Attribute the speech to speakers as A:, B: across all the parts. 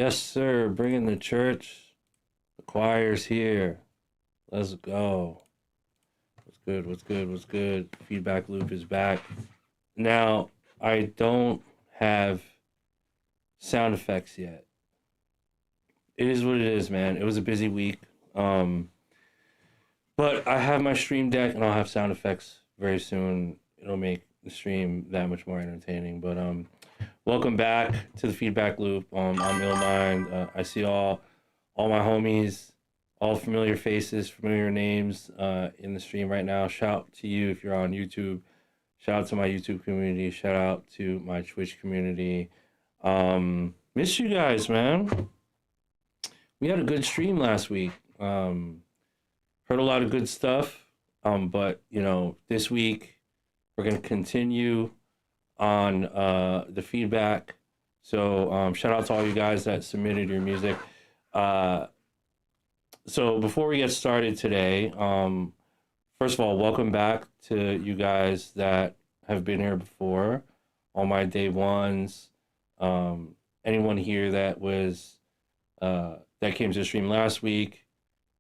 A: Yes, sir. Bringing the church. The choir's here. Let's go. What's good? What's good? What's good? Feedback loop is back. Now, I don't have sound effects yet. It is what it is, man. It was a busy week. Um, but I have my stream deck and I'll have sound effects very soon. It'll make the stream that much more entertaining. But welcome back to the feedback loop. I'm Illmind. I see all my homies, all familiar faces, familiar names in the stream right now. Shout out to you if you're on YouTube. Shout out to my YouTube community. Shout out to my Twitch community. Miss you guys, man. We had a good stream last week. Heard a lot of good stuff. But this week we're gonna continue on the feedback. So shout out to all you guys that submitted your music. So before we get started today, first of all, welcome back to you guys that have been here before, all my day ones. Anyone here that was that came to the stream last week,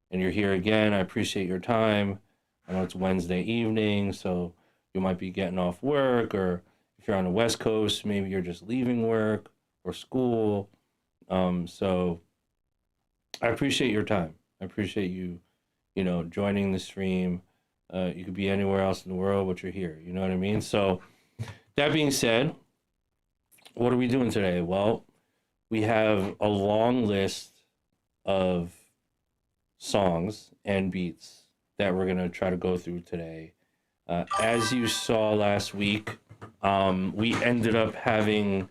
A: and you're here again, I appreciate your time. I know it's Wednesday evening, so you might be getting off work, or if you're on the West Coast, maybe you're just leaving work or school. So I appreciate your time. I appreciate you, joining the stream. You could be anywhere else in the world, but you're here. You know what I mean? So that being said, what are we doing today? Well, we have a long list of songs and beats that we're going to try to go through today. As you saw last week, we ended up having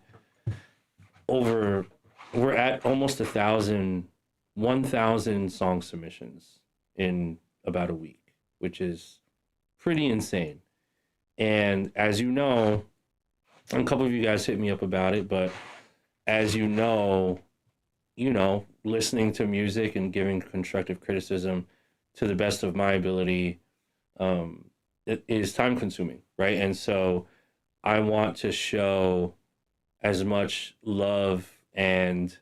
A: we're at almost 1,000 song submissions in about a week, which is pretty insane. And as you know, a couple of you guys hit me up about it, but as listening to music and giving constructive criticism to the best of my ability, it is time consuming, right? And so I want to show as much love and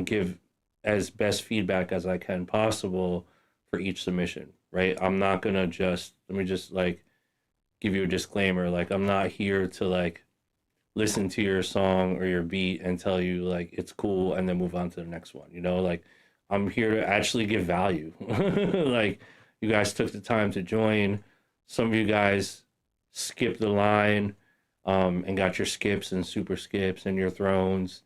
A: give as best feedback as I can possible for each submission, right? I'm not gonna let me just give you a disclaimer. I'm not here to listen to your song or your beat and tell you it's cool and then move on to the next one. I'm here to actually give value. You guys took the time to join. Some of you guys skipped the line and got your skips and super skips and your thrones.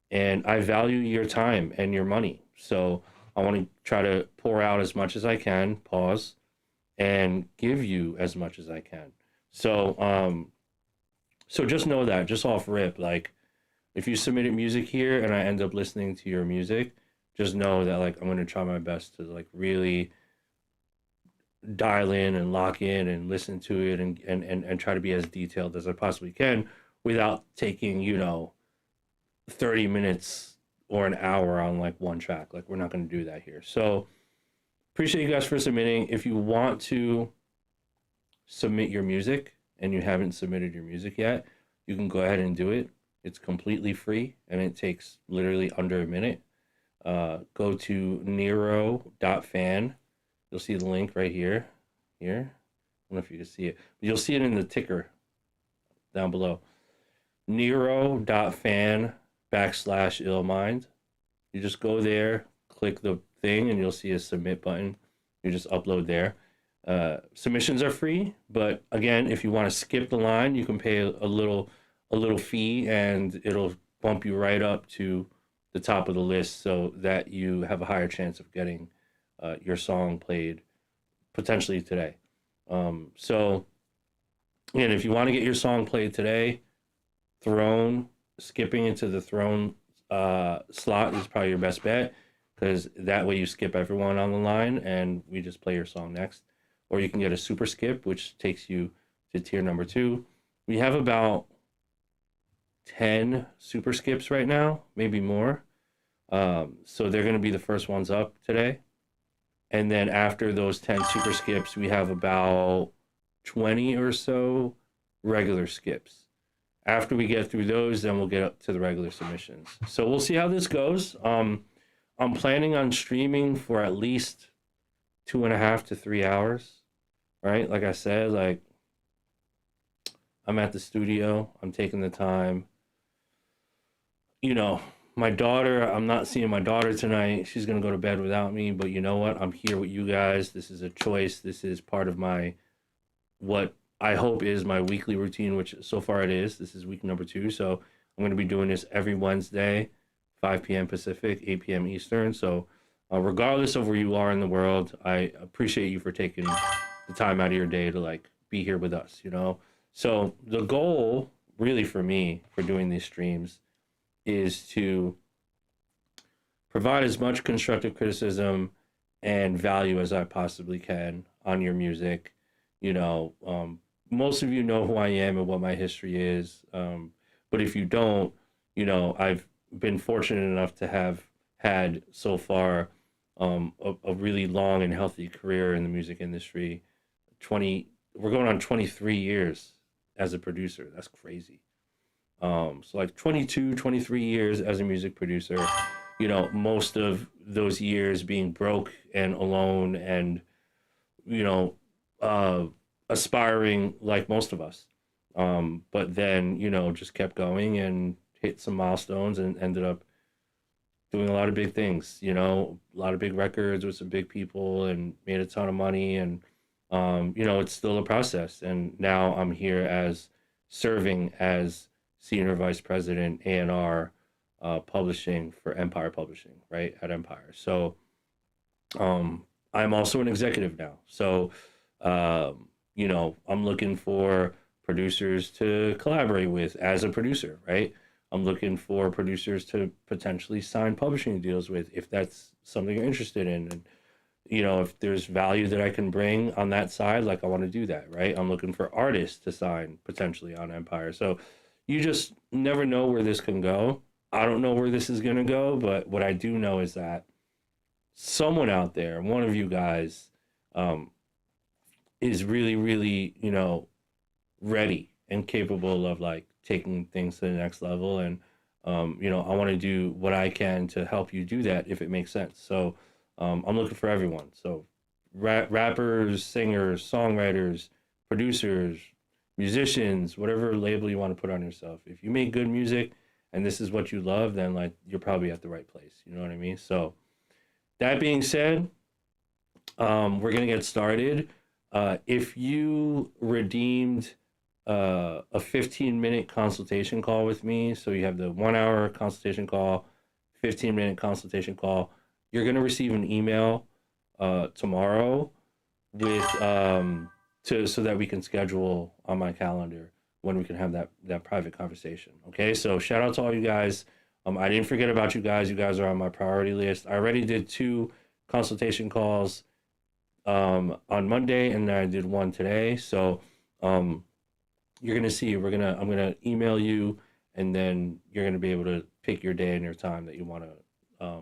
A: And I value your time and your money. So I want to try to pour out as much as I can, pause, and give you as much as I can. So so just know that, just off rip, if you submitted music here and I end up listening to your music, just know that I'm going to try my best to really dial in and lock in and listen to it and try to be as detailed as I possibly can without taking, 30 minutes or an hour on one track. We're not going to do that here. So appreciate you guys for submitting. If you want to submit your music and you haven't submitted your music yet, you can go ahead and do it. It's completely free and it takes literally under a minute. Go to nero.fan. You'll see the link right here. I don't know if you can see it, but you'll see it in the ticker down below. Nero.fan/illmind. You just go there, click the thing, and you'll see a submit button. You just upload there. Submissions are free, but again, if you want to skip the line, you can pay a little fee, and it'll bump you right up to the top of the list, so that you have a higher chance of getting your song played potentially today. So again, if you want to get your song played today, skipping into the throne slot is probably your best bet, because that way you skip everyone on the line and we just play your song next. Or you can get a super skip, which takes you to tier number 2. We have about 10 super skips right now, maybe more. So they're going to be the first ones up today. And then after those 10 super skips, we have about 20 or so regular skips. After we get through those, then we'll get up to the regular submissions. So we'll see how this goes. I'm planning on streaming for at least 2.5 to 3 hours, right? Like I said, like I'm at the studio, I'm taking the time. You know, my daughter, I'm not seeing my daughter tonight. She's gonna go to bed without me, but you know what? I'm here with you guys. This is a choice. This is part of my what I hope is my weekly routine, which so far it is. This is week number 2, so I'm going to be doing this every Wednesday, 5 p.m. Pacific, 8 p.m. Eastern. So, regardless of where you are in the world, I appreciate you for taking the time out of your day to like be here with us. You know, so the goal, really, for me for doing these streams, is to provide as much constructive criticism and value as I possibly can on your music. You know, most of you know who I am and what my history is. But if you don't, you know, I've been fortunate enough to have had so far a really long and healthy career in the music industry. We're going on 23 years as a producer. That's crazy. So like 22, 23 years as a music producer, you know, most of those years being broke and alone and, you know, aspiring like most of us. But then, you know, just kept going and hit some milestones and ended up doing a lot of big things, you know, a lot of big records with some big people and made a ton of money. And, you know, it's still a process. And now I'm here as serving as senior vice president A&R publishing for Empire Publishing, right, at Empire. So I'm also an executive now. So, you know, I'm looking for producers to collaborate with as a producer, right? I'm looking for producers to potentially sign publishing deals with if that's something you're interested in. And, you know, if there's value that I can bring on that side, like I want to do that, right? I'm looking for artists to sign potentially on Empire. So you just never know where this can go. I don't know where this is going to go, but what I do know is that someone out there, one of you guys, is really, really, you know, ready and capable of like taking things to the next level. And, you know, I want to do what I can to help you do that if it makes sense. So I'm looking for everyone. So rappers, singers, songwriters, producers, musicians, whatever label you want to put on yourself. If you make good music and this is what you love, then like you're probably at the right place. You know what I mean? So that being said, we're going to get started. If you redeemed a 15-minute consultation call with me, so you have the 1-hour consultation call, 15-minute consultation call, you're going to receive an email tomorrow with so that we can schedule on my calendar when we can have that private conversation. Okay, so shout out to all you guys. I didn't forget about you guys. You guys are on my priority list. I already did 2 consultation calls on Monday, and then I did 1 today. So you're gonna see. I'm gonna email you, and then you're gonna be able to pick your day and your time that you want to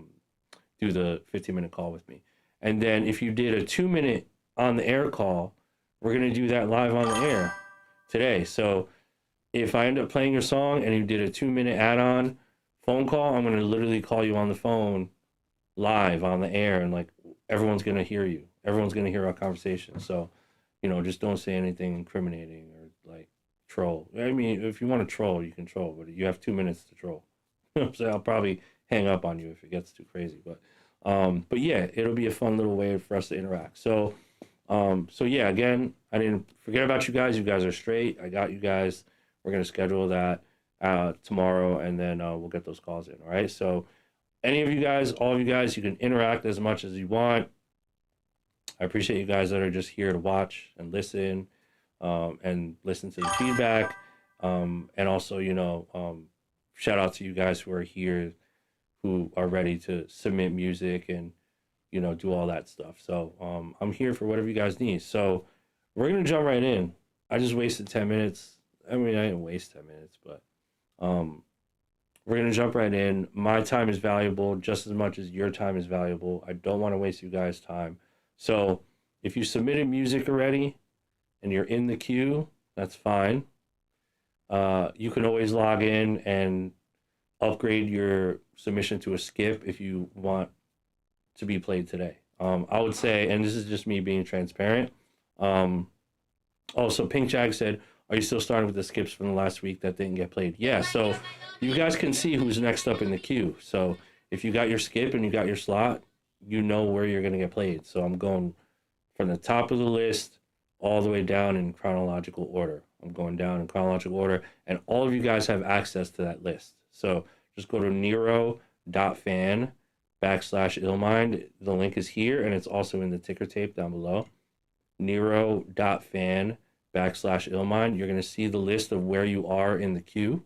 A: do the 15-minute call with me. And then if you did a 2-minute on the air call, we're gonna do that live on the air today. So if I end up playing your song and you did a 2-minute add-on phone call, I'm gonna literally call you on the phone live on the air, and like everyone's gonna hear you. Everyone's gonna hear our conversation. So, you know, just don't say anything incriminating or like troll. I mean, if you want to troll, you can troll, but you have 2 minutes to troll. So I'll probably hang up on you if it gets too crazy. But yeah, it'll be a fun little way for us to interact. So yeah, again, I didn't forget about you guys. You guys are straight. I got you guys. We're gonna schedule that tomorrow, and then we'll get those calls in. All right. So any of you guys, all of you guys, you can interact as much as you want. I appreciate you guys that are just here to watch and listen to the feedback. And also, you know, shout out to you guys who are here, who are ready to submit music and, you know, do all that stuff. So I'm here for whatever you guys need. So we're going to jump right in. I just wasted 10 minutes. I mean, I didn't waste 10 minutes, but we're going to jump right in. My time is valuable just as much as your time is valuable. I don't want to waste you guys' time. So if you submitted music already and you're in the queue, that's fine. You can always log in and upgrade your submission to a skip if you want to be played today. I would say, and this is just me being transparent. Um, Also, Pink Jag said, "Are you still starting with the skips from the last week that didn't get played?" Yeah. So you guys can see who's next up in the queue. So if you got your skip and you got your slot, you know where you're gonna get played. So I'm going from the top of the list all the way down in chronological order. I'm going down in chronological order, and all of you guys have access to that list. So just go to Nero.fan/illmind. The link is here, and it's also in the ticker tape down below. Nero.fan/illmind. You're going to see the list of where you are in the queue,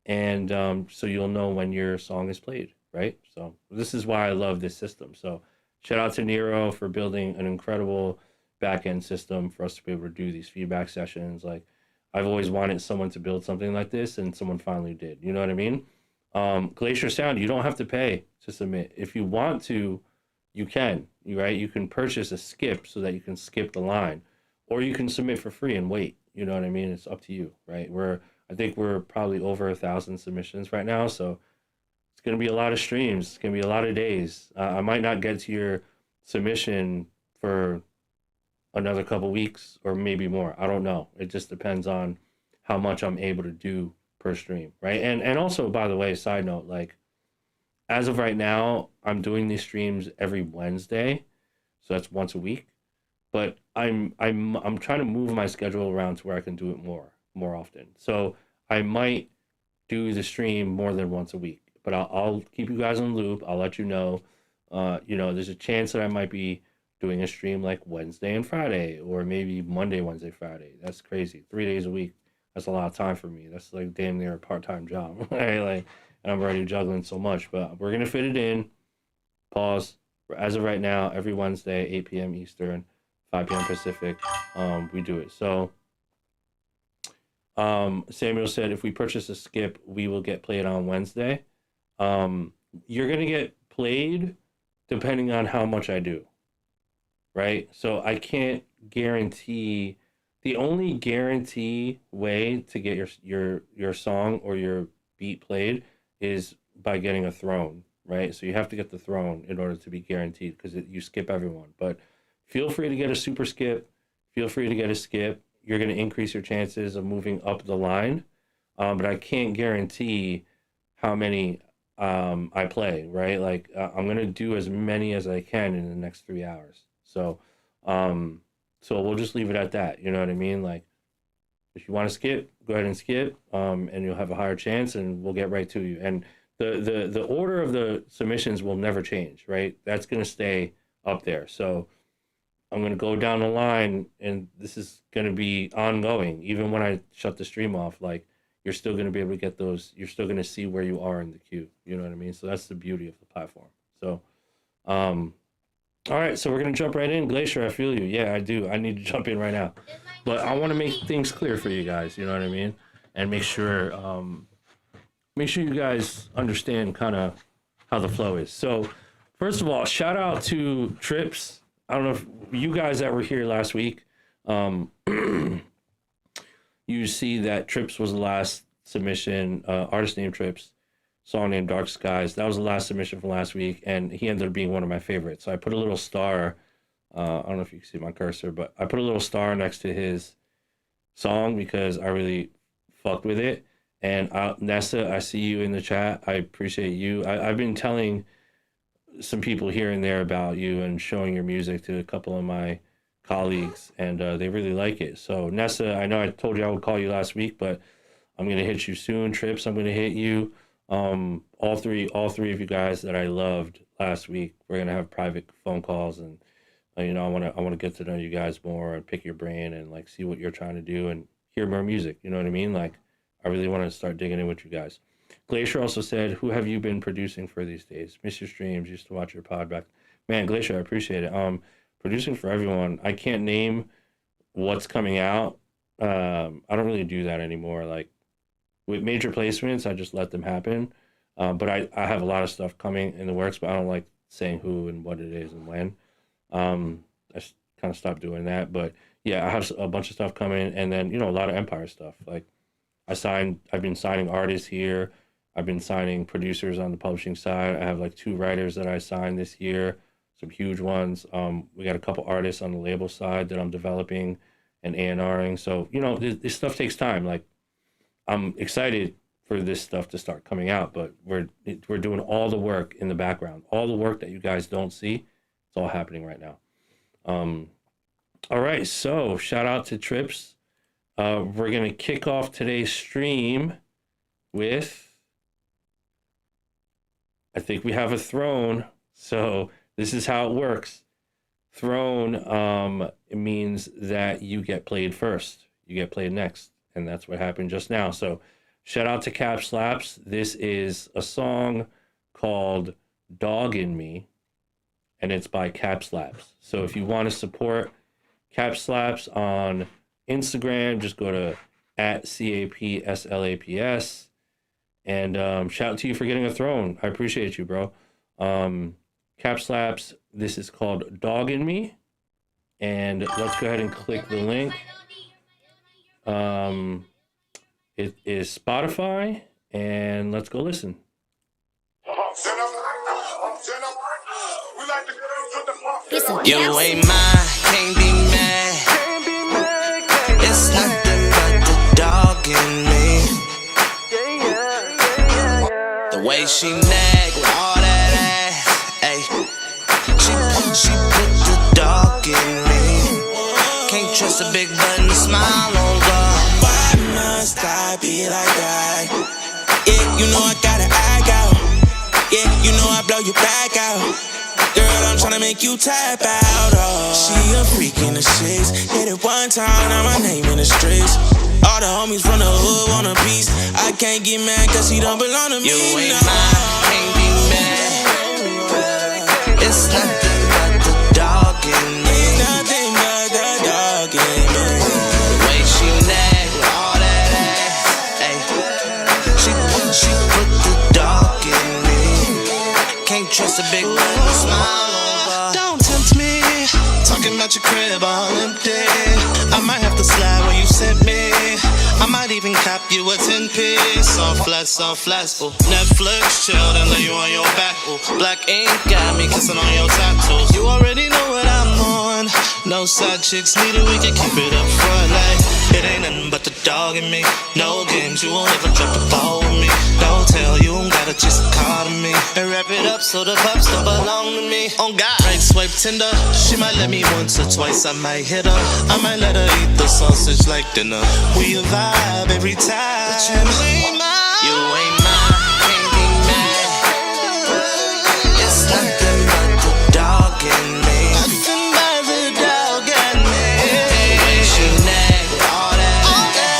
A: and so you'll know when your song is played, right? So this is why I love this system. So shout out to Nero for building an incredible back-end system for us to be able to do these feedback sessions. Like, I've always wanted someone to build something like this, and someone finally did. You know what I mean? Glacier Sound, you don't have to pay to submit. If you want to, you can, right? You can purchase a skip so that you can skip the line, or you can submit for free and wait. You know what I mean? It's up to you, right? I think we're probably over 1,000 submissions right now, so it's gonna be a lot of streams. It's gonna be a lot of days. I might not get to your submission for another couple weeks or maybe more. I don't know. It just depends on how much I'm able to do per stream, right? And also, by the way, side note, like, as of right now, I'm doing these streams every Wednesday, so that's once a week. But I'm trying to move my schedule around to where I can do it more often. So I might do the stream more than once a week, but I'll keep you guys in the loop. I'll let you know. There's a chance that I might be doing a stream like Wednesday and Friday, or maybe Monday, Wednesday, Friday. That's crazy. 3 days a week. That's a lot of time for me. That's like damn near a part-time job, right? Like, and I'm already juggling so much, but we're gonna fit it in. Pause. As of right now, every Wednesday, 8 p.m. Eastern, 5 p.m. Pacific, we do it. So, Samuel said, if we purchase a skip, we will get played on Wednesday. You're gonna get played depending on how much I do, right? So I can't guarantee. The only guarantee way to get your song or your beat played is by getting a throne, right? So you have to get the throne in order to be guaranteed, because you skip everyone. But feel free to get a super skip. Feel free to get a skip. You're going to increase your chances of moving up the line. But I can't guarantee how many I play, right? Like, I'm going to do as many as I can in the next 3 hours. So we'll just leave it at that. You know what I mean? Like, if you want to skip, go ahead and skip, and you'll have a higher chance, and we'll get right to you. And the order of the submissions will never change, right? That's going to stay up there. So I'm going to go down the line, and this is going to be ongoing. Even when I shut the stream off, like, you're still going to be able to get those. You're still going to see where you are in the queue. You know what I mean? So that's the beauty of the platform. So, all right, so we're going to jump right in. Glacier, I feel you. Yeah, I do. I need to jump in right now. But I want to make things clear for you guys, you know what I mean? And make sure you guys understand kind of how the flow is. So, first of all, shout out to Trips. I don't know if you guys that were here last week, you see that Trips was the last submission, artist named Trips, song named Dark Skies. That was the last submission from last week, and he ended up being one of my favorites. So I put a little star, I don't know if you can see my cursor, but I put a little star next to his song because I really fucked with it. And Nessa, I see you in the chat. I appreciate you. I've been telling some people here and there about you and showing your music to a couple of my colleagues, and they really like it. So Nessa, I know I told you I would call you last week, but I'm gonna hit you soon. Trips, I'm gonna hit you. All three of you guys that I loved last week, we're gonna have private phone calls, and I wanna get to know you guys more and pick your brain and like see what you're trying to do and hear more music. You know what I mean? Like, I really want to start digging in with you guys. Glacier also said, "Who have you been producing for these days? Miss your streams. Used to watch your pod back." Man, Glacier, I appreciate it. Producing for everyone. I can't name what's coming out. I don't really do that anymore. Like, with major placements, I just let them happen. But I have a lot of stuff coming in the works, but I don't like saying who and what it is and when. I kind of stopped doing that. But yeah, I have a bunch of stuff coming, and then a lot of Empire stuff. Like, I've been signing artists here. I've been signing producers on the publishing side. I have like 2 writers that I signed this year, some huge ones. We got a couple artists on the label side that I'm developing and A&Ring. So, this stuff takes time. Like, I'm excited for this stuff to start coming out, but we're doing all the work in the background. All the work that you guys don't see, it's all happening right now. All right, so shout out to Trips. We're going to kick off today's stream with, I think we have a throne. So this is how it works. Throne it means that you get played first. You get played next. And that's what happened just now. So shout out to Cap Slaps. This is a song called Dog in Me, and it's by Cap Slaps. So if you want to support Cap Slaps on Instagram, just go to @CAPSLAPS. And shout out to you for getting a throne. I appreciate you, bro. Cap Slaps, this is called Dog in Me. And let's go ahead and click the link. It is Spotify, and let's go listen.
B: You ain't mine, can't be mad. It's nothing but the dog in me. The way she nag with all that ass, ayy. She put the dog in me. Can't trust a big button, smile on God. Why must I be like that? Yeah, you know I gotta act out. Yeah, you know I blow you back out. Girl, I'm tryna make you tap out, oh. She a freak in the shades. Hit it one time, now my name in the streets. All the homies from the hood want a piece. I can't get mad cause he don't belong to me. You ain't mine, can't be mad. It's nothing but the dog in me. It's nothing but the dog in me. The way she nag with all that ass, ayy. She put the dog in me. Can't trust a big man, smile over. Don't tempt me, talking about your crib all empty. I might have to slide where you sent me. I might even cop you a 10-piece. On flats, ooh. Netflix, chill and lay you on your back, ooh. Black ink got me kissing on your tattoos. You already know what I'm on. No side chicks needed, we can keep it up front like it ain't nothing but the dog in me. No games, you won't ever drop the ball with me. Don't tell you, gotta just call to me and wrap it up so the pups don't belong to me. On God, right swipe Tinder. She might let me once or twice, I might hit her. I might let her eat the sausage like dinner. We a vibe every time. But you ain't mine. You ain't mine, can't be mad. It's nothing but the dog in me. Nothing but the dog in me. The way she nag with all that ass.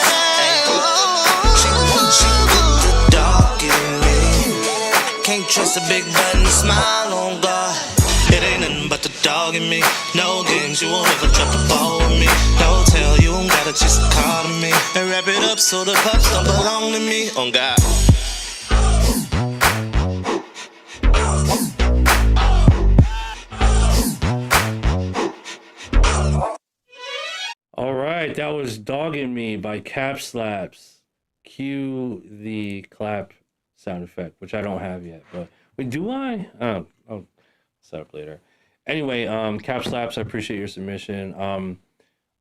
B: She put the dog in me. Can't trust a big button, smile on God. It ain't nothing but the dog in me. No games, you won't ever drop the ball with me. Don't tell you, gotta just call to me and wrap it up so the pups don't belong to me. On God.
A: All right, that was Dogging Me by Cap Slaps. Cue the clap sound effect, which I don't have yet. But wait, do I? I'll set up later. Anyway, Cap Slaps, I appreciate your submission.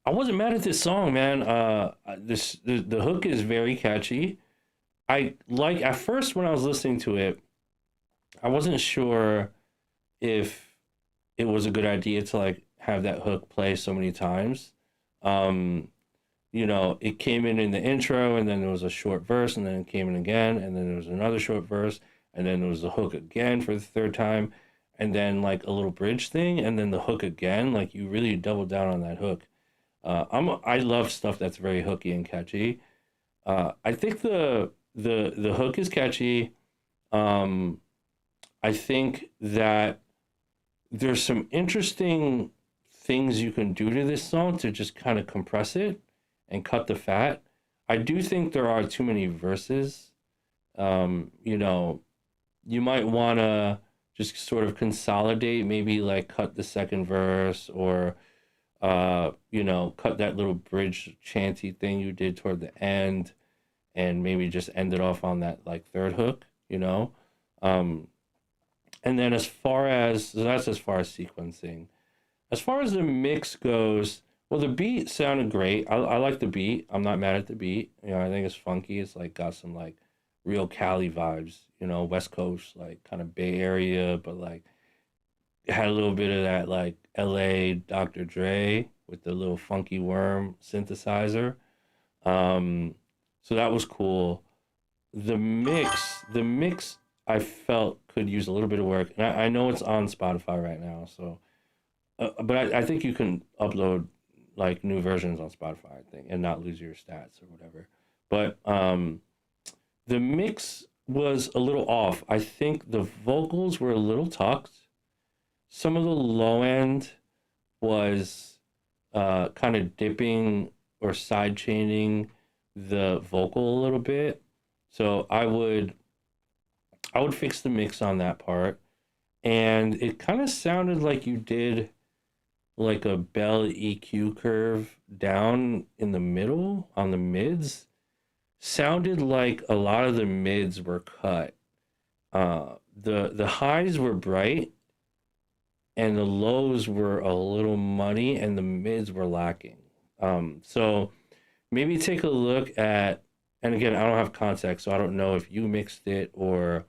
A: I wasn't mad at this song, man. The hook is very catchy. I like, at first when I was listening to it, I wasn't sure if it was a good idea to like have that hook play so many times. It came in the intro, and then there was a short verse, and then it came in again, and then there was another short verse, and then there was the hook again for the third time, and then like a little bridge thing, and then the hook again. Like, you really doubled down on that hook. I love stuff that's very hooky and catchy. I think the hook is catchy. I think that there's some interesting things you can do to this song to just kind of compress it and cut the fat. I do think there are too many verses. You might want to just sort of consolidate, maybe like cut the second verse, or cut that little bridge chanty thing you did toward the end, and maybe just end it off on that like third hook, you know. Um, and then as far as so that's as far as sequencing. As far as the mix goes, well, the beat sounded great. I like the beat. I'm not mad at the beat. You know, I think it's funky. It's like got some like real Cali vibes. You know, West Coast, like kind of Bay Area, but like it had a little bit of that like L.A. Dr. Dre with the little funky worm synthesizer. Um, so that was cool. The mix, I felt could use a little bit of work, and I know it's on Spotify right now. So, but I think you can upload like new versions on Spotify, I think, and not lose your stats or whatever. But the mix was a little off. I think the vocals were a little tucked. Some of the low end was kind of dipping or side chaining the vocal a little bit. So I would fix the mix on that part. And it kind of sounded like you did like a bell EQ curve down in the middle on the mids. Sounded like a lot of the mids were cut. The highs were bright and the lows were a little muddy and the mids were lacking. So maybe take a look at, and again, I don't have context, so I don't know if you mixed it or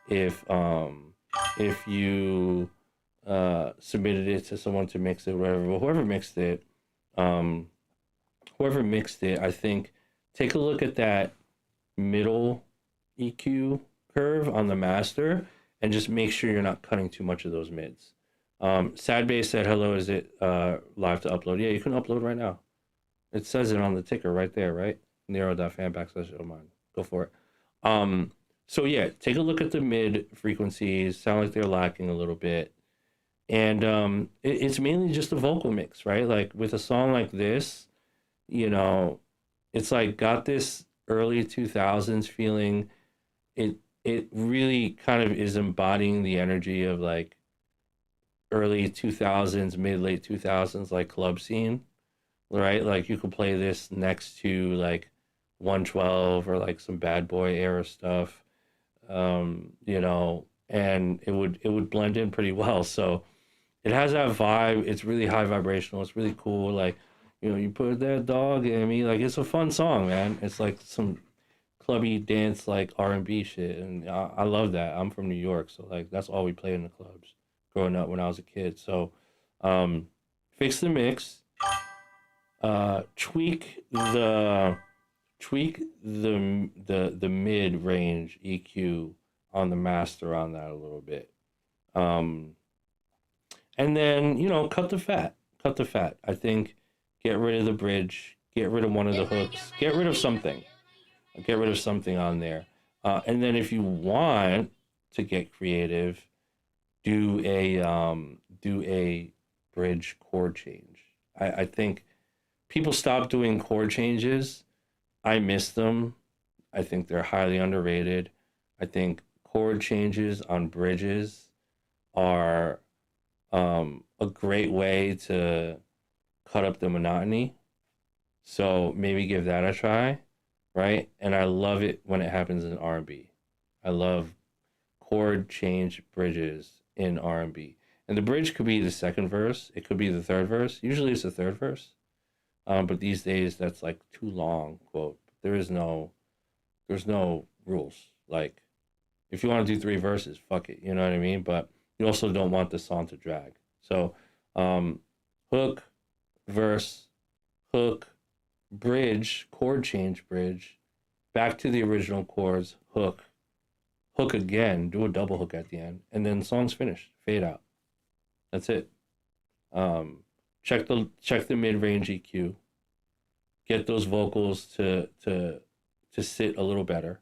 A: if you submitted it to someone to mix it or whatever. But um, whoever mixed it, I think take a look at that middle EQ curve on the master and just make sure you're not cutting too much of those mids. Sad Base said, hello, is it live to upload? Yeah, you can upload right now. It says it on the ticker right there, right? Nero.fan/, oh mine. Go for it. So yeah, take a look at the mid frequencies. Sound like they're lacking a little bit. And it's mainly just a vocal mix, right? Like with a song like this, you know, it's like got this early 2000s feeling. It really kind of is embodying the energy of like early 2000s, mid late 2000s like club scene, right? Like you could play this next to like 112 or like some bad boy era stuff, you know, and it would blend in pretty well. So it has that vibe. It's really high vibrational. It's really cool. Like, you know, you put that dog in me. Like, it's a fun song, man. It's like some clubby dance, like R&B shit, and I love that. I'm from New York, so like that's all we played in the clubs growing up when I was a kid. So, fix the mix, tweak the mid range EQ on the master on that a little bit. And then, you know, cut the fat. Cut the fat. I think get rid of the bridge, get rid of one of the hooks, get rid of something. Get rid of something on there. And then if you want to get creative, do a bridge chord change. I think people stop doing chord changes. I miss them. I think they're highly underrated. I think chord changes on bridges are a great way to cut up the monotony. So maybe give that a try, right? And I love it when it happens in R&B. I love chord change bridges in R&B. And the bridge could be the second verse. It could be the third verse. Usually it's the third verse. But these days that's like too long, quote. There's no rules. Like, if you want to do three verses, fuck it. You know what I mean? But you also don't want the song to drag. So, hook, verse, hook, bridge, chord change bridge, back to the original chords, hook, hook again, do a double hook at the end, and then the song's finished. Fade out. That's it. Check the mid range EQ. Get those vocals to sit a little better,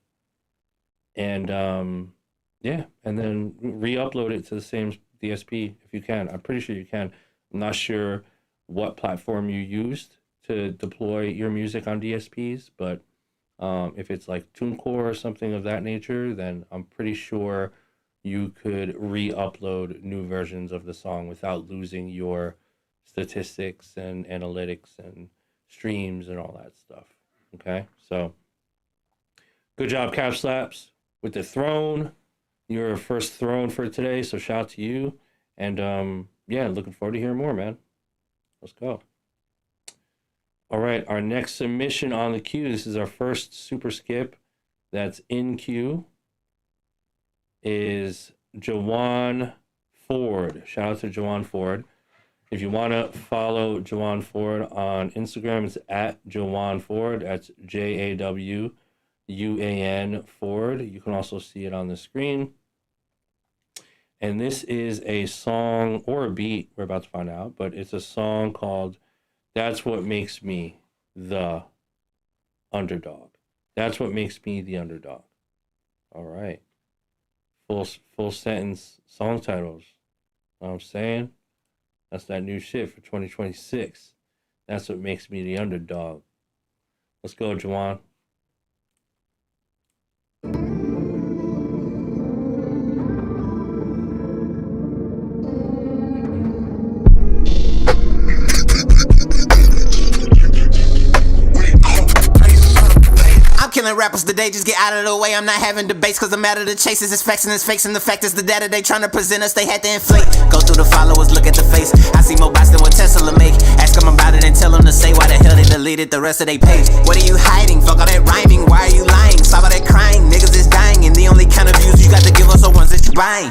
A: and yeah, and then re-upload it to the same DSP if you can. I'm pretty sure you can. I'm not sure what platform you used to deploy your music on DSPs, but if it's like TuneCore or something of that nature, then I'm pretty sure you could re-upload new versions of the song without losing your statistics and analytics and streams and all that stuff. Okay, so Good job, Cap Slaps, with the throne. Your first throne for today, so shout out to you. And yeah, looking forward to hearing more, man. Let's go. All right, our next submission on the queue. This is our first super skip that's in queue. Is Jawuan Ford. Shout out to Jawuan Ford. If you want to follow Jawuan Ford on Instagram, it's at Jawuan Ford. That's JAWUAN Ford. You can also see it on the screen. And this is a song or a beat, we're about to find out, but it's a song called That's What Makes Me the Underdog. That's what makes me the underdog. All right. Full sentence song titles. Know what I'm saying? That's that new shit for 2026. That's what makes me the underdog. Let's go, Jawuan.
C: Killing rappers today, just get out of the way. I'm not having debates, cause I'm out of the chases. It's facts and it's fakes, and the fact is the data they trying to present us, they had to inflate. Go through the followers, look at the face. I see more bots than what Tesla make. Ask them about it and tell them to say why the hell they deleted the rest of their page. What are you hiding? Fuck all that rhyming, why are you lying? Stop all that crying, niggas is dying. And the only kind of views you got to give us are ones that you buying.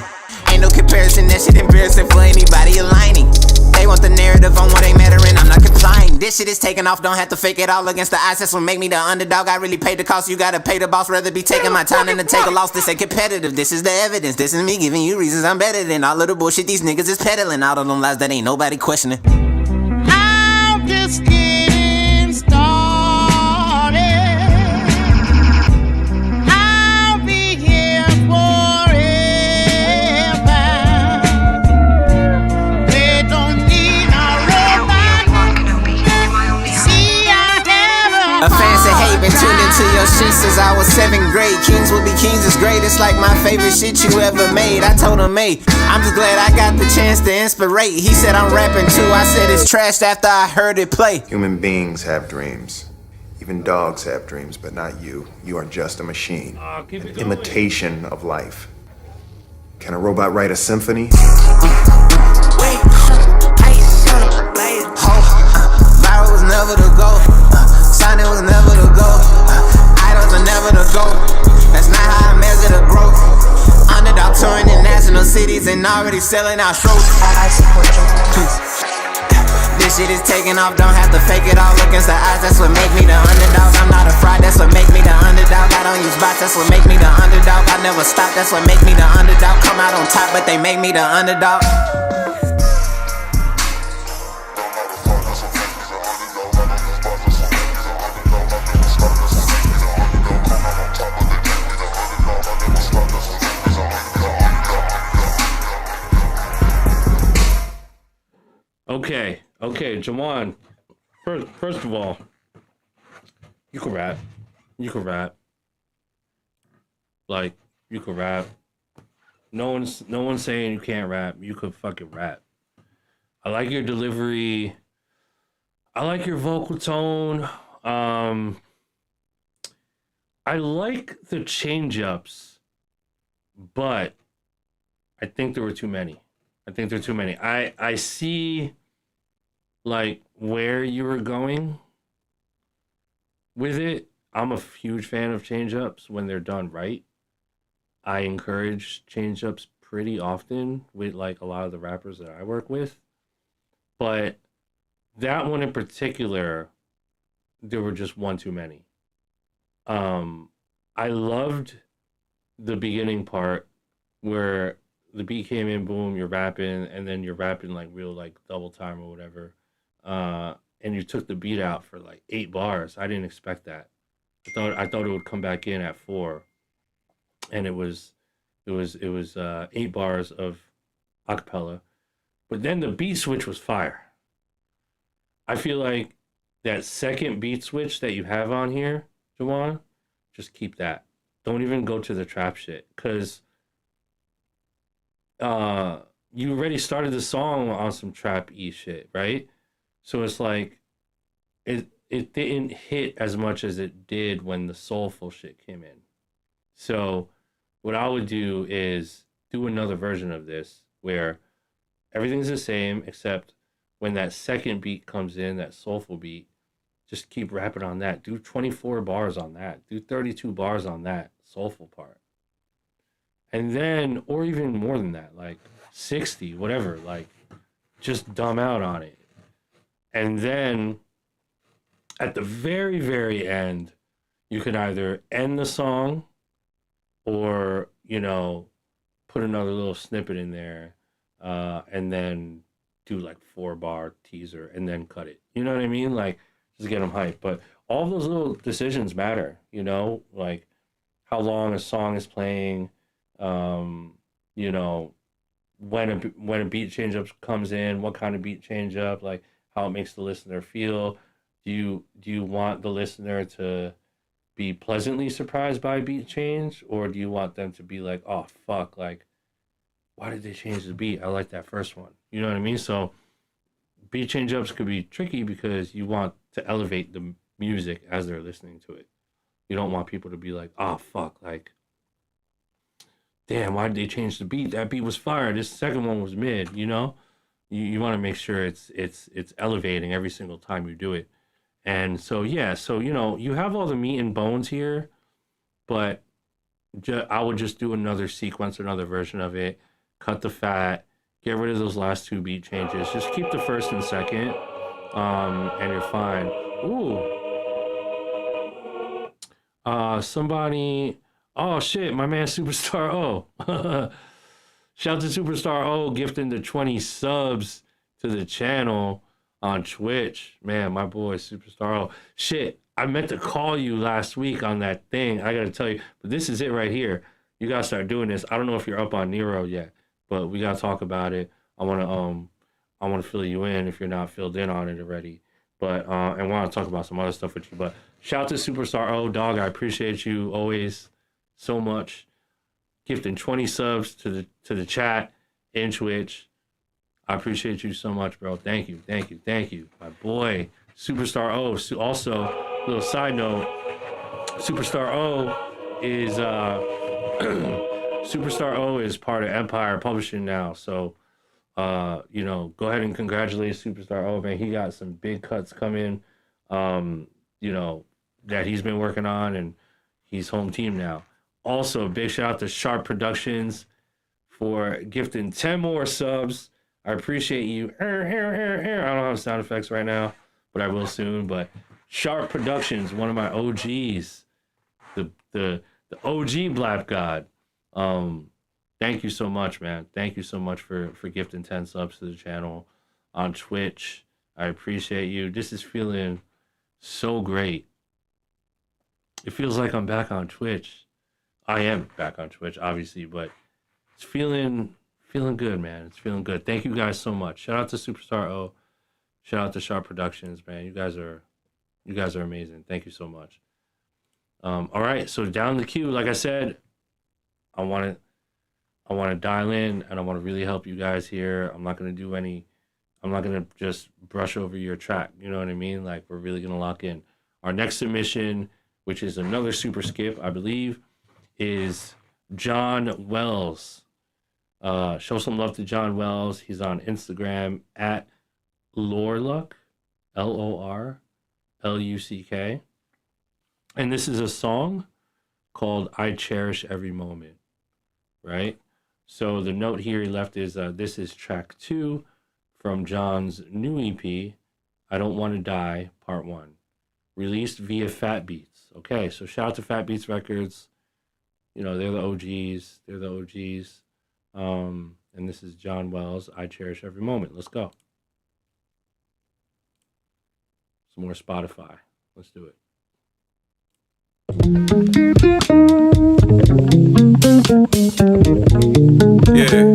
C: Ain't no comparison, that shit embarrassing for anybody aligning. They want the narrative on what ain't mattering, I'm not complying. This shit is taking off, don't have to fake it all against the odds. That's what make me the underdog. I really paid the cost, you gotta pay the boss. Rather be taking my time than to take a loss. This ain't competitive, this is the evidence. This is me giving you reasons I'm better than all of the bullshit these niggas is peddling. All of them lies that ain't nobody questioning.
B: I'm just getting started. I'll be here forever. They don't need a robot. See, I have
C: A fan said, hey, been tuned into your shit since I was 7th grade. Kings will be kings, it's great. It's like my favorite shit you ever made. I told him, hey, I'm just glad I got the chance to inspirate. He said I'm rapping too. I said it's trashed after I heard it play.
D: Human beings have dreams. Even dogs have dreams, but not you. You are just a machine.
A: Keep
D: An
A: it going.
D: imitation of life. Can a robot write a symphony?
C: Viral was never the goal. Sonic was never the goal. Idols are never the goal. That's not how I measure the growth. Underdog touring in national cities and already selling out shows.
E: I support you.
C: This shit is taking off, don't have to fake it all against the odds. That's what make me the underdog. I'm not a fraud, that's what make me the underdog. I don't use bots, that's what make me the underdog. I never stop, that's what make me the underdog. Come out on top, but they make me the underdog.
A: Okay, Jawuan. First of all, you can rap. Like, you can rap. No one's saying you can't rap. You could fucking rap. I like your delivery. I like your vocal tone. I like the change-ups, but I think there were too many. I see like where you were going with it. I'm a huge fan of change-ups when they're done right. I encourage change-ups pretty often with like a lot of the rappers that I work with. But that one in particular, there were just one too many. I loved the beginning part where the beat came in, boom, you're rapping, and then you're rapping like real like double time or whatever. And you took the beat out for like 8 bars. I didn't expect that. I thought it would come back in at 4, and it was 8 bars of acapella. But then the beat switch was fire. I feel like that second beat switch that you have on here, Jawuan, just keep that. Don't even go to the trap shit, because you already started the song on some trap-y shit, right? So it's like it didn't hit as much as it did when the soulful shit came in. So what I would do is do another version of this where everything's the same except when that second beat comes in, that soulful beat, just keep rapping on that. Do 24 bars on that. Do 32 bars on that soulful part. And then, or even more than that, like 60, whatever, like just dumb out on it. And then at the very, very end, you could either end the song or, put another little snippet in there and then do like 4-bar teaser and then cut it. You know what I mean? Like, just get them hyped. But all those little decisions matter, like how long a song is playing, when a beat change up comes in, what kind of beat change up, like how it makes the listener feel. Do you want the listener to be pleasantly surprised by a beat change, or do you want them to be like, oh fuck, like why did they change the beat? I like that first one. You know what I mean? So beat change ups could be tricky because you want to elevate the music as they're listening to it. You don't want people to be like, oh fuck, like damn, why did they change the beat? That beat was fire. This second one was mid, You want to make sure it's elevating every single time you do it. And so, yeah, you have all the meat and bones here, but I would just do another sequence, another version of it, cut the fat, get rid of those last 2 beat changes. Just keep the first and second, and you're fine. Ooh. Somebody... Oh, shit, my man Superstar O. Shout out to Superstar O gifting the 20 subs to the channel on Twitch. Man, my boy Superstar O. Shit, I meant to call you last week on that thing. I got to tell you, but this is it right here. You got to start doing this. I don't know if you're up on Nero yet, but we got to talk about it. I want to fill you in if you're not filled in on it already. But and want to talk about some other stuff with you. But shout out to Superstar O, dog. I appreciate you always so much. Gifting 20 subs to the chat in Twitch. I appreciate you so much, bro. Thank you. My boy, Superstar O. Also, little side note, Superstar O is Superstar O is part of Empire Publishing now. So go ahead and congratulate Superstar O, man. He got some big cuts coming, that he's been working on, and he's home team now. Also, big shout out to Sharp Productions for gifting 10 more subs. I appreciate you. I don't have sound effects right now, but I will soon. But Sharp Productions, one of my OGs, the OG Black God. Thank you so much, man. Thank you so much for gifting 10 subs to the channel on Twitch. I appreciate you. This is feeling so great. It feels like I'm back on Twitch. I am back on Twitch, obviously, but it's feeling good, man. It's feeling good. Thank you guys so much. Shout out to Superstar O. Shout out to Sharp Productions, man. You guys are amazing. Thank you so much. All right, so down the queue, like I said, I want to dial in, and I want to really help you guys here. I'm not going to just brush over your track. You know what I mean? Like, we're really going to lock in. Our next submission, which is another super skip, I believe, is John Wells. Show some love to John Wells. He's on Instagram at Lorluck, LORLUCK. And this is a song called I Cherish Every Moment, right? So the note here he left is this is track 2 from John's new EP, I Don't Want to Die, Part 1, released via Fat Beats. Okay, so shout out to Fat Beats Records. They're the OGs. And this is John Wells, I Cherish Every Moment. Let's go. Some more Spotify. Let's do it.
E: Yeah.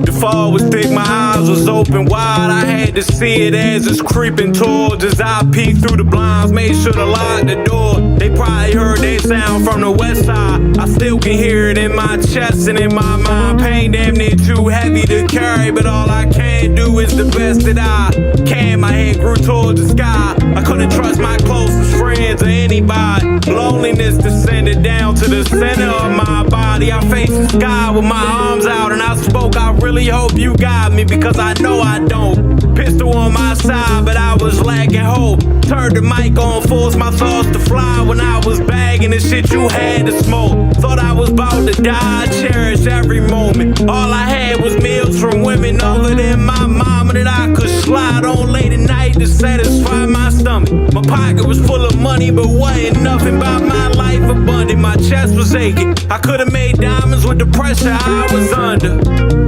E: The fall was thick, my eyes was open, creeping wild. I had to see it as it's creeping towards. As I peeked through the blinds, made sure to lock the door. They probably heard that sound from the west side. I still can hear it in my chest and in my mind. Pain damn near too heavy to carry, but all I can do is the best that I can. My head grew towards the sky. I couldn't trust my closest friends or anybody. Loneliness descended down to the center of my body. I faced the sky with my arms out and I spoke. I really hope you got me, because I know I don't. Pistol on my side, but I was lacking hope. Turned the mic on, forced my thoughts to fly when I was bagging the shit you had to smoke. Thought I was about to die, I cherish every moment. All I had was meals from women other than my mama that I could slide on late at night to satisfy my stomach. My pocket was full of money, but wasn't nothing about my life abundant. My chest was aching. I could have made diamonds with the pressure I was under.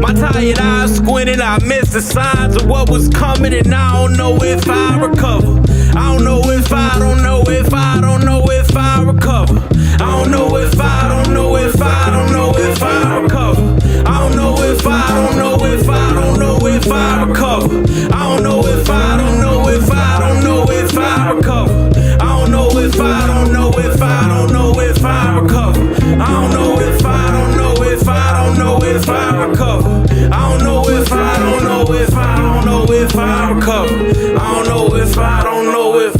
E: My tired eyes squinted, I missed the signs of what was coming, and I don't know if I recover. I don't know if I don't know if I don't know if I recover. I don't know if I don't know if I don't know if I recover. I don't know if I don't know if I don't know if I recover. I don't know if I don't know if I don't know if I recover. I don't know if I don't know if I don't know if I recover. I don't know if I don't know if I don't know if I recover. I don't know if I don't know if I don't know if I recover. I don't know if I don't know if.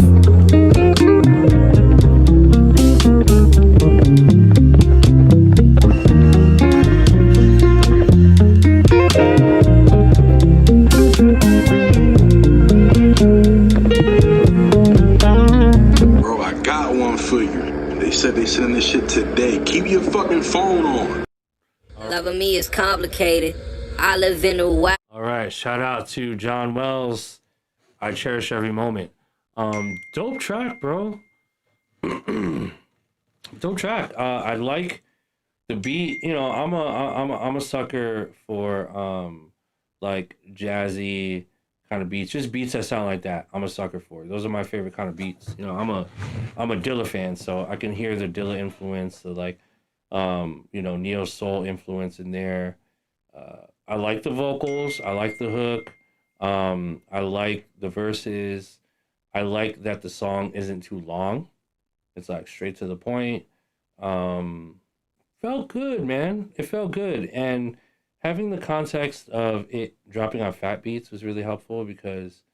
F: Bro, I got one for you. They said they sending this shit today. Keep your fucking phone on.
G: Loving me is complicated. I live in a wild.
A: All right, shout out to John Wells. I cherish every moment. Dope track, bro. Dope track. I like the beat. You know, I'm a sucker for like jazzy kind of beats, just beats that sound like that. I'm a sucker for. Those are my favorite kind of beats. You know, I'm a Dilla fan, so I can hear the Dilla influence, the like, you know, neo soul influence in there. I like the vocals. I like the hook. I like the verses. I like that the song isn't too long. It's like straight to the point. Felt good, man. It felt good. And having the context of it dropping on Fat Beats was really helpful because,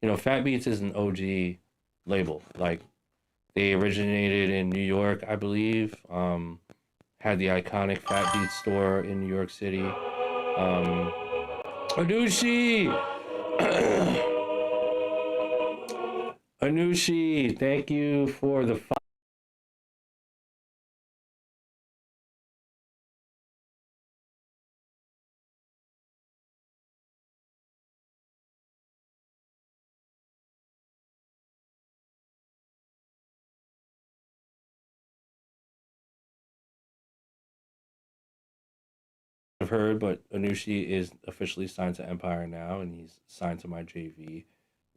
A: you know, Fat Beats is an OG label. Like, they originated in New York, I believe. Had the iconic Fat Beats store in New York City. Anushi! Anushi, thank you for the I've heard, but Anushi is officially signed to Empire now, and he's signed to my JV,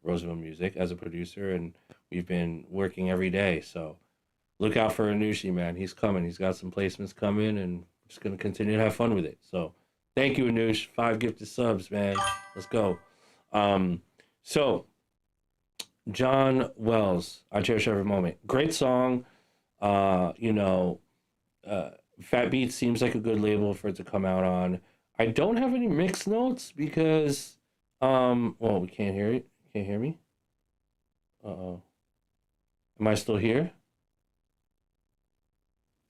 A: Roosevelt Music, as a producer, and we've been working every day. So look out for Anushi, man. He's coming. He's got some placements coming, and I'm just gonna continue to have fun with it. So thank you, Anush. 5 gifted subs, man. Let's go. So John Wells, I cherish every moment. Great song. You know, Fat Beats seems like a good label for it to come out on. I don't have any mixed notes because, well, we can't hear it. Can't hear me? Uh-oh. Am I still here?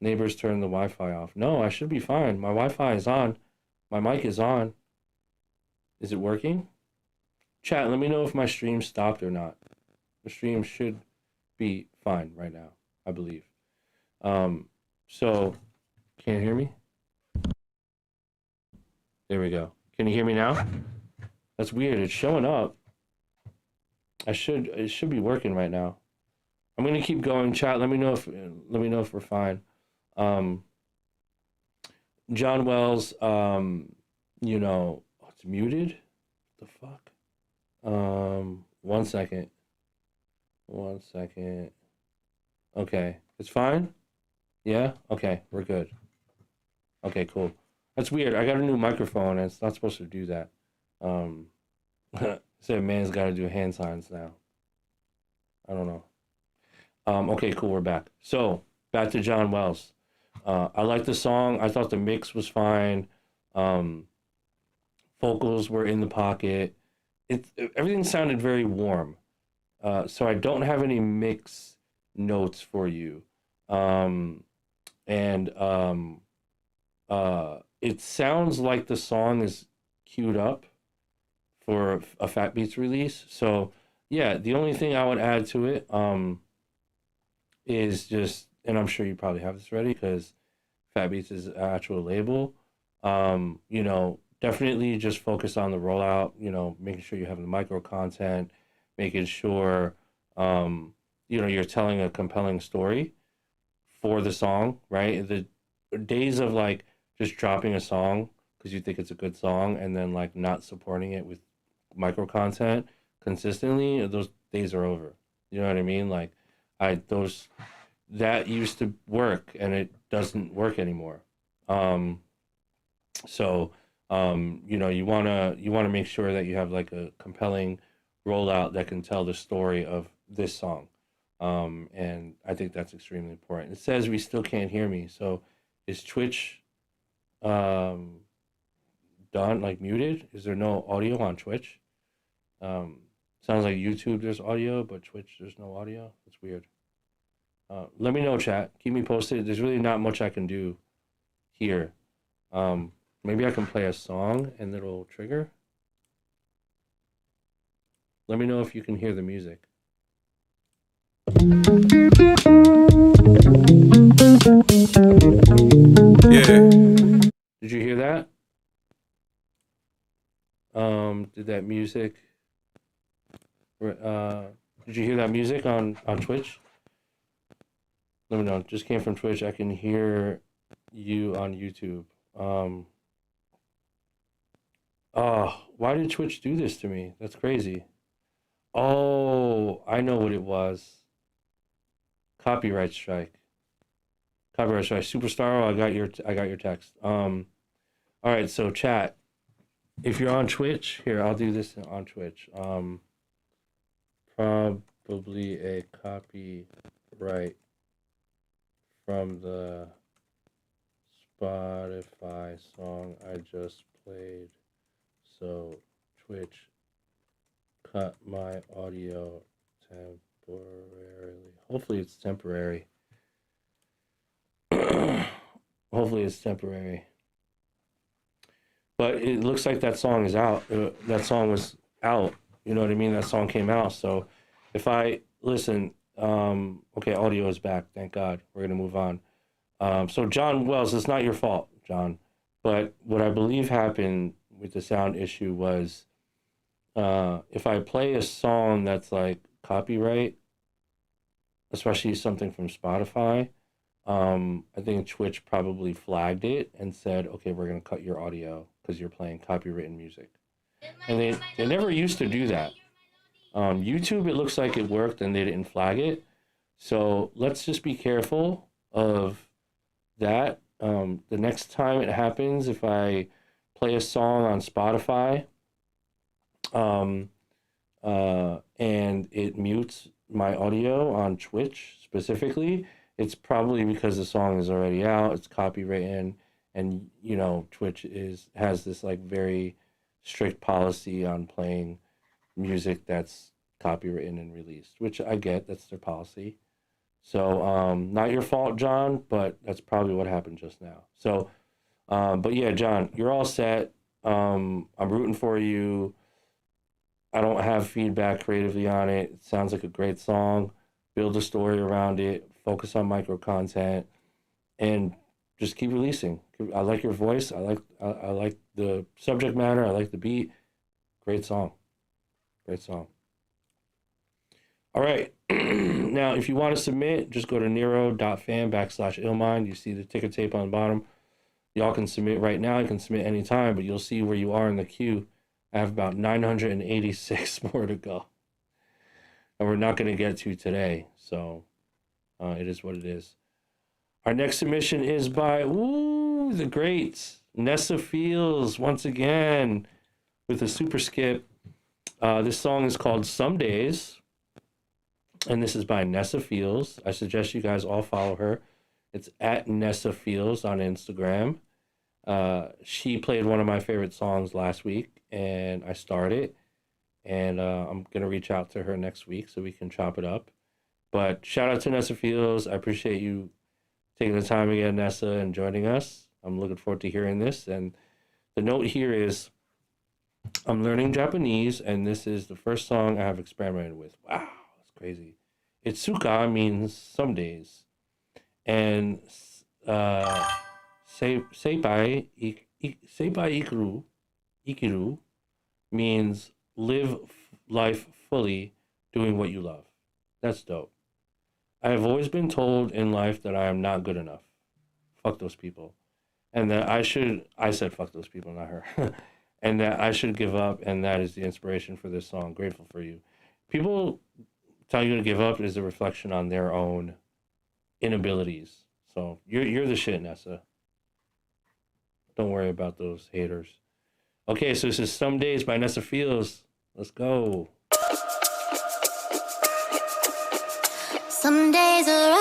A: Neighbors turn the Wi-Fi off. No, I should be fine. My Wi-Fi is on. My mic is on. Is it working? Chat, let me know if my stream stopped or not. The stream should be fine right now, I believe. So, can't hear me? There we go. Can you hear me now? That's weird. It's showing up. It should be working right now. I'm gonna keep going. Chat, let me know if we're fine. John Wells, you know, it's muted. What the fuck? 1 second. 1 second. Okay, it's fine. Yeah. Okay, we're good. Okay, cool. That's weird. I got a new microphone, and it's not supposed to do that. Said man's got to do hand signs now. I don't know. Okay, cool. We're back. So back to John Wells. I like the song. I thought the mix was fine. Vocals were in the pocket. Everything sounded very warm. So I don't have any mix notes for you. It sounds like the song is queued up for a Fat Beats release. So yeah, the only thing I would add to it is just, and I'm sure you probably have this ready because Fat Beats is an actual label. Definitely just focus on the rollout, making sure you have the micro content, making sure, you're telling a compelling story for the song, right? The days of like just dropping a song because you think it's a good song and then like not supporting it with micro content consistently, those days are over. You know what I mean? Like that used to work and it doesn't work anymore. You wanna make sure that you have like a compelling rollout that can tell the story of this song. And I think that's extremely important. It says we still can't hear me. So is Twitch done, like muted? Is there no audio on Twitch? Sounds like YouTube there's audio, but Twitch there's no audio. It's weird. Let me know, chat. Keep me posted. There's really not much I can do here. Maybe I can play a song and it'll trigger. Let me know if you can hear the music.
E: Yeah.
A: Did you hear that? Did that music? Did you hear that music on Twitch? Let me know. It just came from Twitch. I can hear you on YouTube. Why did Twitch do this to me? That's crazy. Oh, I know what it was. Copyright strike. Superstar, I got your text. All right, so chat. If you're on Twitch, here, I'll do this on Twitch. Probably a copyright from the Spotify song I just played. So Twitch cut my audio temporarily. Hopefully it's temporary. Hopefully it's temporary. But it looks like that song is out. That song was out. You know what I mean? That song came out. So if I listen, okay, audio is back. Thank God. We're going to move on. So John Wells, it's not your fault, John. But what I believe happened with the sound issue was if I play a song that's like copyright, especially something from Spotify, I think Twitch probably flagged it and said, okay, we're going to cut your audio because you're playing copywritten music. And they never used to do that. YouTube, it looks like it worked and they didn't flag it. So let's just be careful of that. The next time it happens, if I play a song on Spotify and it mutes my audio on Twitch specifically, it's probably because the song is already out, it's copywritten, and Twitch has this like very strict policy on playing music that's copywritten and released, which I get, that's their policy. So not your fault, John, but that's probably what happened just now. So but yeah, John, you're all set. I'm rooting for you. I don't have feedback creatively on it. It sounds like a great song. Build a story around it. Focus on micro content, and just keep releasing. I like your voice. I like the subject matter. I like the beat. Great song. Great song. All right. Now, if you want to submit, just go to nero.fan/illmind. You see the ticker tape on the bottom. Y'all can submit right now. You can submit anytime, but you'll see where you are in the queue. I have about 986 more to go. And we're not going to get to today, so it is what it is. Our next submission is by, the great Nessa Fields, once again, with a super skip. This song is called Some Days, and this is by Nessa Fields. I suggest you guys all follow her. It's at Nessa Fields on Instagram. She played one of my favorite songs last week, and I started. And I'm going to reach out to her next week so we can chop it up. But shout out to Nessa Fields. I appreciate you taking the time again, Nessa, and joining us. I'm looking forward to hearing this. And the note here is, I'm learning Japanese, and this is the first song I have experimented with. Wow, that's crazy. Itsuka means some days. And Seibai Ikiru means live life fully doing what you love. That's dope. I have always been told in life that I am not good enough. Fuck those people. And that I said fuck those people, not her. And that I should give up, and that is the inspiration for this song. Grateful for you. People tell you to give up is a reflection on their own inabilities. So you're the shit, Nessa. Don't worry about those haters. Okay, so this is Some Days by Nessa Fields. Let's go.
H: Some days are